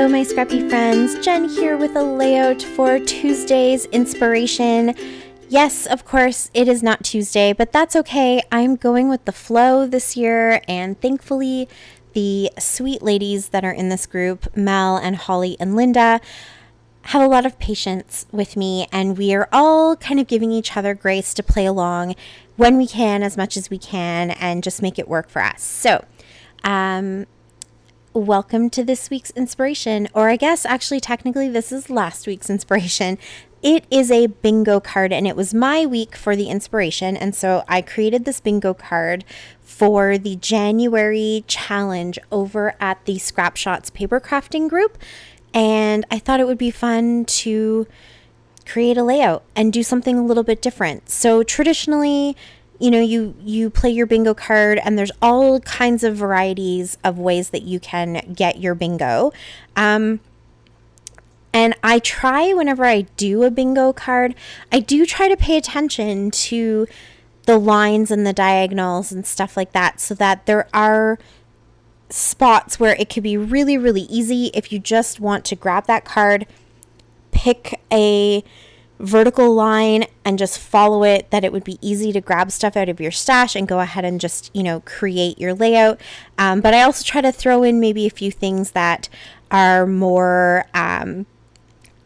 Hello, my scrappy friends. Jen here with a layout for Tuesday's inspiration. Yes, of course, it is not Tuesday, but that's okay. I'm going with the flow this year, and thankfully, the sweet ladies that are in this group, Mel and Hollie and Lynda, have a lot of patience with me, and we are all kind of giving each other grace to play along when we can, as much as we can, and just make it work for us. So, welcome to this week's inspiration, or I guess actually technically this is last week's inspiration. It is a bingo card, and it was my week for the inspiration, and so I created this bingo card for the January challenge over at the Scrap Shots paper crafting group, and I thought it would be fun to create a layout and do something a little bit different. So traditionally, you play your bingo card, and there's all kinds of varieties of ways that you can get your bingo. And I try, whenever I do a bingo card, I do try to pay attention to the lines and the diagonals and stuff like that, so that there are spots where it could be really, really easy if you just want to grab that card, pick a vertical line and just follow it, that it would be easy to grab stuff out of your stash and go ahead and just, create your layout. But I also try to throw in maybe a few things that are more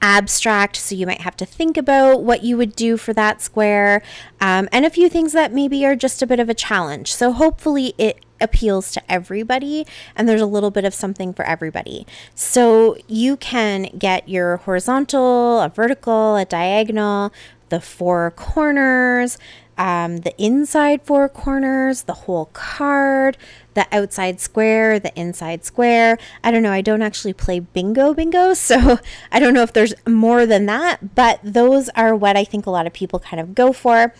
abstract, so you might have to think about what you would do for that square, and a few things that maybe are just a bit of a challenge. So hopefully it appeals to everybody, and there's a little bit of something for everybody. So you can get your horizontal, a vertical, a diagonal, the four corners, the inside four corners, the whole card, the outside square, the inside square. I don't know. I don't actually play bingo, so I don't know if there's more than that, but those are what I think a lot of people kind of go for.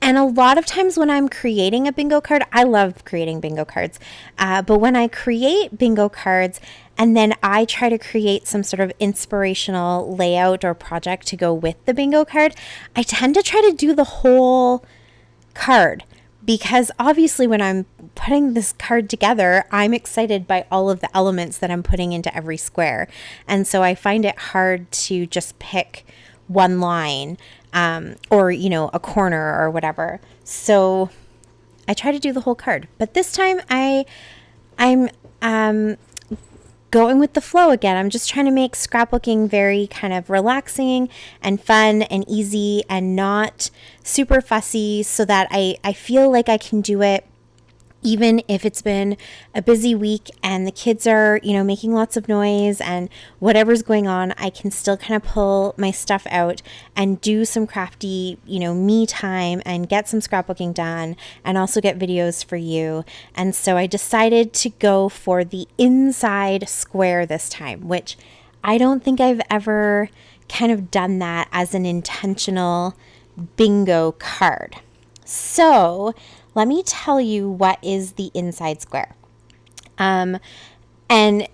And a lot of times when I'm creating a bingo card, I love creating bingo cards, but when I create bingo cards and then I try to create some sort of inspirational layout or project to go with the bingo card, I tend to try to do the whole card, because obviously when I'm putting this card together, I'm excited by all of the elements that I'm putting into every square. And so I find it hard to just pick one line, or, a corner or whatever. So I try to do the whole card, but this time I'm going with the flow again. I'm just trying to make scrapbooking very kind of relaxing and fun and easy and not super fussy, so that I feel like I can do it even if it's been a busy week and the kids are, making lots of noise and whatever's going on. I can still kind of pull my stuff out and do some crafty, me time and get some scrapbooking done and also get videos for you. And so I decided to go for the inside square this time, which I don't think I've ever kind of done that as an intentional bingo card. So let me tell you what is the inside square. And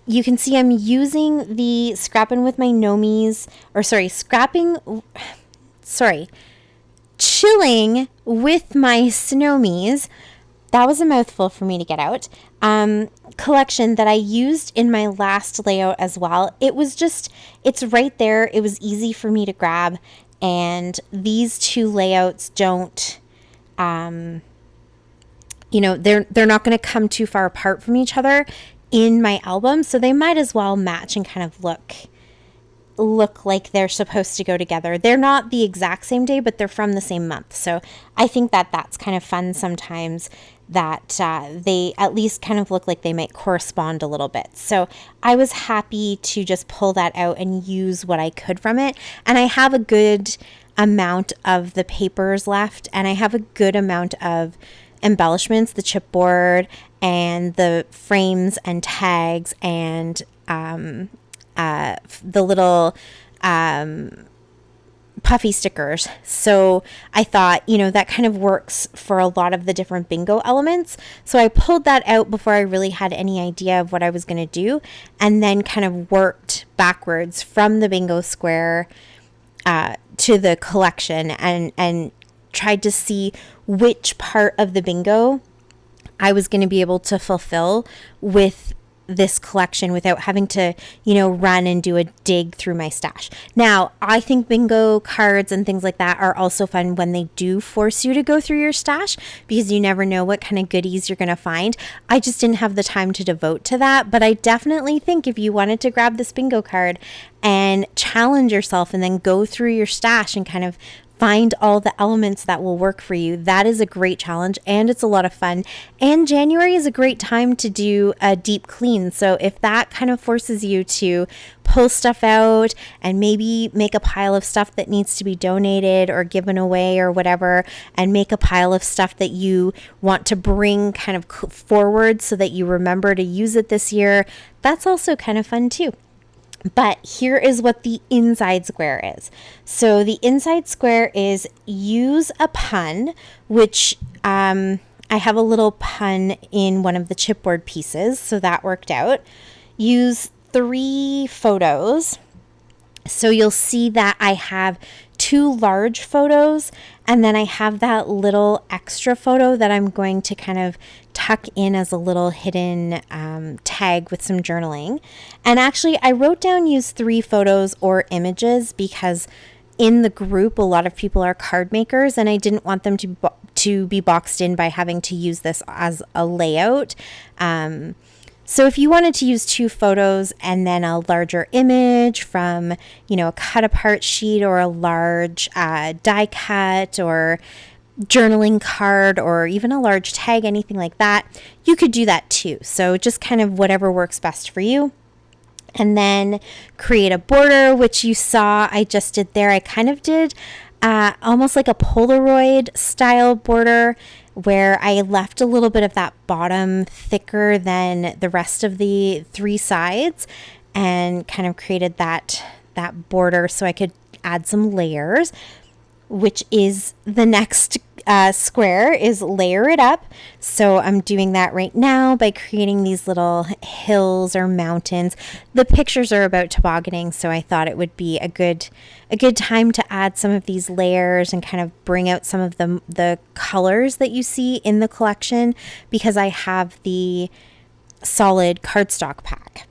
you can see I'm using the chilling with my Snowmies. That was a mouthful for me to get out. Collection that I used in my last layout as well. It's right there. It was easy for me to grab. And these two layouts don't, they're not going to come too far apart from each other in my album, so they might as well match and kind of look like they're supposed to go together. They're not the exact same day, but they're from the same month. So I think that that's kind of fun sometimes, that they at least kind of look like they might correspond a little bit. So I was happy to just pull that out and use what I could from it. And I have a good amount of the papers left, and I have a good amount of embellishments, the chipboard and the frames and tags and the little puffy stickers. So I thought, that kind of works for a lot of the different bingo elements. So I pulled that out before I really had any idea of what I was going to do, and then kind of worked backwards from the bingo square to the collection, and tried to see which part of the bingo I was going to be able to fulfill with this collection without having to, run and do a dig through my stash. Now, I think bingo cards and things like that are also fun when they do force you to go through your stash, because you never know what kind of goodies you're going to find. I just didn't have the time to devote to that, but I definitely think if you wanted to grab this bingo card and challenge yourself and then go through your stash and kind of find all the elements that will work for you, that is a great challenge, and it's a lot of fun. And January is a great time to do a deep clean. So if that kind of forces you to pull stuff out and maybe make a pile of stuff that needs to be donated or given away or whatever, and make a pile of stuff that you want to bring kind of forward so that you remember to use it this year, that's also kind of fun too. But here is what the inside square is. So the inside square is use a pun, which I have a little pun in one of the chipboard pieces, so that worked out. Use 3 photos. So you'll see that I have 2 large photos, and then I have that little extra photo that I'm going to kind of tuck in as a little hidden tag with some journaling. And actually, I wrote down use 3 photos or images because in the group, a lot of people are card makers, and I didn't want them to be boxed in by having to use this as a layout. So if you wanted to use 2 photos and then a larger image from, a cut apart sheet or a large die cut or journaling card or even a large tag, anything like that, you could do that too. So just kind of whatever works best for you. And then create a border, which you saw I just did there. I kind of did almost like a Polaroid style border, where I left a little bit of that bottom thicker than the rest of the 3 sides, and kind of created that border so I could add some layers, which is the next square, is layer it up. So I'm doing that right now by creating these little hills or mountains. The pictures are about tobogganing, so I thought it would be a good time to add some of these layers and kind of bring out some of the colors that you see in the collection, because I have the solid cardstock pack.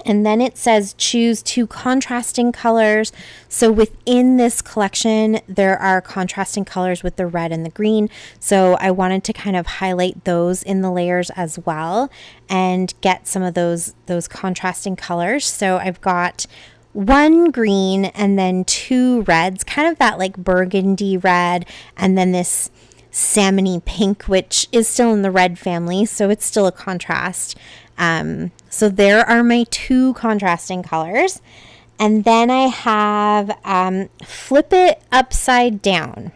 And then it says choose 2 contrasting colors. So within this collection, there are contrasting colors with the red and the green. So I wanted to kind of highlight those in the layers as well and get some of those contrasting colors. So I've got 1 green and then 2 reds, kind of that like burgundy red, and then this salmony pink, which is still in the red family, so it's still a contrast. So there are my 2 contrasting colors. And then I have flip it upside down.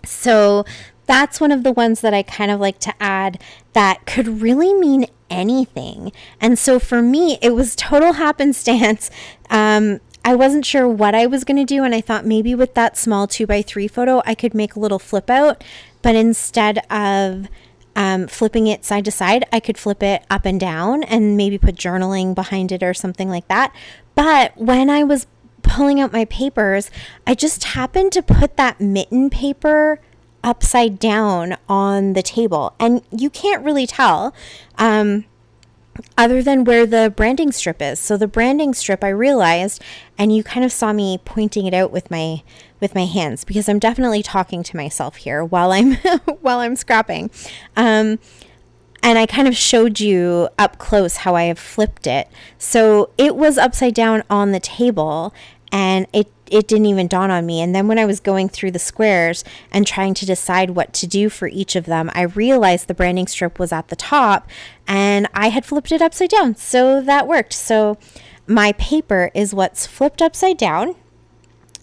So that's one of the ones that I kind of like to add that could really mean anything. And so for me, it was total happenstance. I wasn't sure what I was going to do, and I thought maybe with that small 2x3 photo, I could make a little flip out. But instead of flipping it side to side, I could flip it up and down and maybe put journaling behind it or something like that. But when I was pulling out my papers, I just happened to put that mitten paper upside down on the table. And you can't really tell other than where the branding strip is. So the branding strip, I realized, and you kind of saw me pointing it out with my hands, because I'm definitely talking to myself here while I'm scrapping. And I kind of showed you up close how I have flipped it. So it was upside down on the table, and it didn't even dawn on me. And then when I was going through the squares and trying to decide what to do for each of them, I realized the branding strip was at the top and I had flipped it upside down. So that worked. So my paper is what's flipped upside down.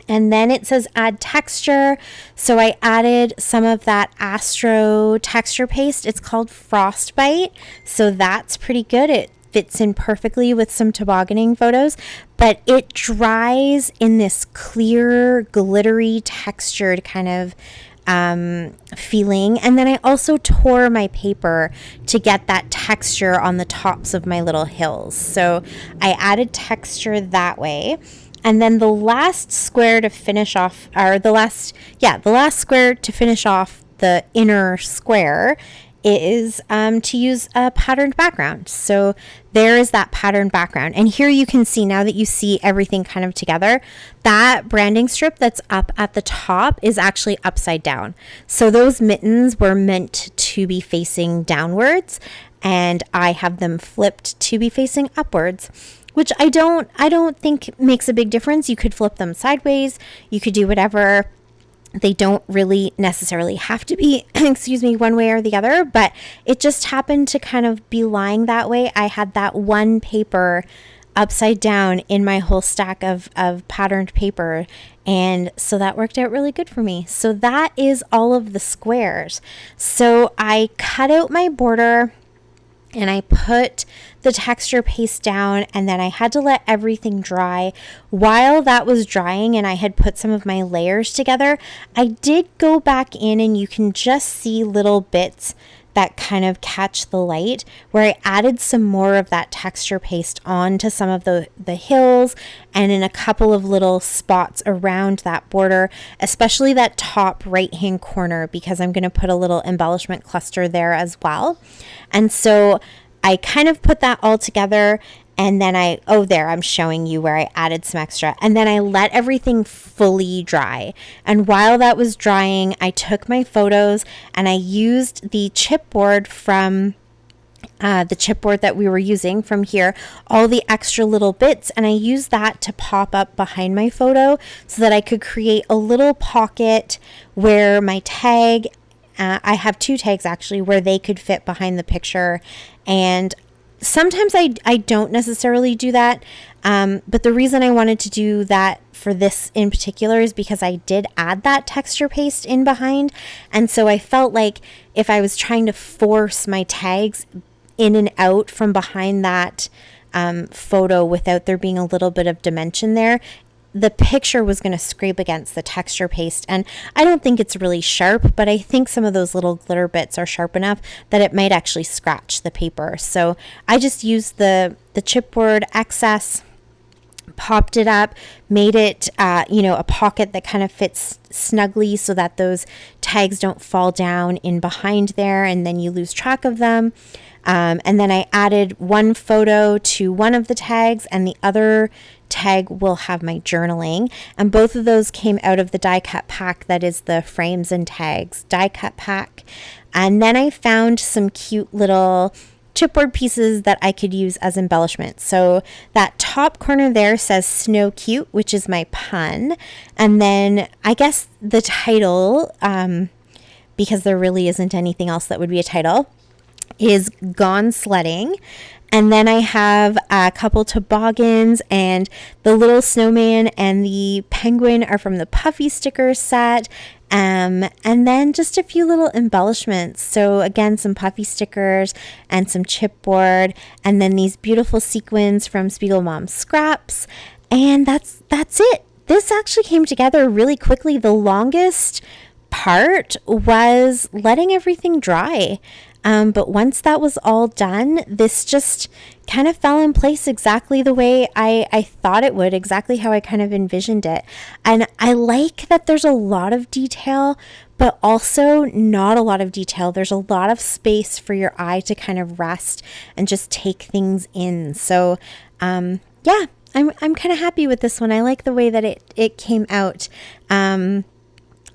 And then it says add texture. So I added some of that Astro texture paste. It's called Frostbite. So that's pretty good. It fits in perfectly with some tobogganing photos, but it dries in this clear, glittery, textured kind of feeling. And then I also tore my paper to get that texture on the tops of my little hills. So I added texture that way. And then the last square to finish off, or the last square to finish off the inner square is to use a patterned background. So there is that patterned background. And here you can see, now that you see everything kind of together, that branding strip that's up at the top is actually upside down. So those mittens were meant to be facing downwards, and I have them flipped to be facing upwards, which I don't think makes a big difference. You could flip them sideways, you could do whatever. They don't really necessarily have to be, excuse me, one way or the other, but it just happened to kind of be lying that way. I had that one paper upside down in my whole stack of patterned paper, and so that worked out really good for me. So that is all of the squares. So I cut out my border and I put the texture paste down, and then I had to let everything dry. While that was drying and I had put some of my layers together, I did go back in, and you can just see little bits that kind of catch the light, where I added some more of that texture paste onto some of the hills and in a couple of little spots around that border, especially that top right hand corner, because I'm going to put a little embellishment cluster there as well. And so I kind of put that all together, and then I'm showing you where I added some extra, and then I let everything fully dry. And while that was drying, I took my photos and I used the chipboard from the chipboard that we were using from here, all the extra little bits, and I used that to pop up behind my photo so that I could create a little pocket where my tag, I have two tags actually, where they could fit behind the picture. And sometimes I don't necessarily do that, but the reason I wanted to do that for this in particular is because I did add that texture paste in behind, and so I felt like if I was trying to force my tags in and out from behind that photo without there being a little bit of dimension there, the picture was going to scrape against the texture paste. And I don't think it's really sharp, but I think some of those little glitter bits are sharp enough that it might actually scratch the paper. So I just used the chipboard excess, popped it up, made it a pocket that kind of fits snugly so that those tags don't fall down in behind there and then you lose track of them. And then I added one photo to one of the tags, and the other tag will have my journaling. And both of those came out of the die cut pack that is the Frames and Tags die cut pack. And then I found some cute little chipboard pieces that I could use as embellishment. So that top corner there says Snow Cute, which is my pun. And then I guess the title, because there really isn't anything else that would be a title, is Gone Sledding. And then I have a couple toboggans, and the little snowman and the penguin are from the Puffy sticker set. And then just a few little embellishments. So again, some Puffy stickers and some chipboard, and then these beautiful sequins from Spiegel Mom Scraps. And that's it. This actually came together really quickly. The longest part was letting everything dry. But once that was all done, this just kind of fell in place exactly the way I thought it would, exactly how I kind of envisioned it. And I like that there's a lot of detail, but also not a lot of detail. There's a lot of space for your eye to kind of rest and just take things in. So, I'm kind of happy with this one. I like the way that it came out.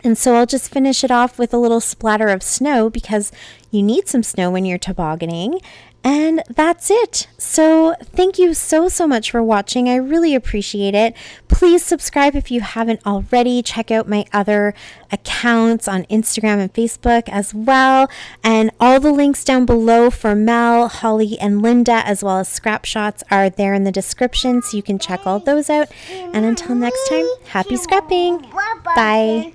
And so I'll just finish it off with a little splatter of snow, because you need some snow when you're tobogganing. And that's it. So thank you so much for watching. I really appreciate it. Please subscribe if you haven't already. Check out my other accounts on Instagram and Facebook as well. And all the links down below for Mel, Hollie, and Lynda, as well as scrap shots, are there in the description, so you can check all those out. And until next time, happy scrapping. Bye.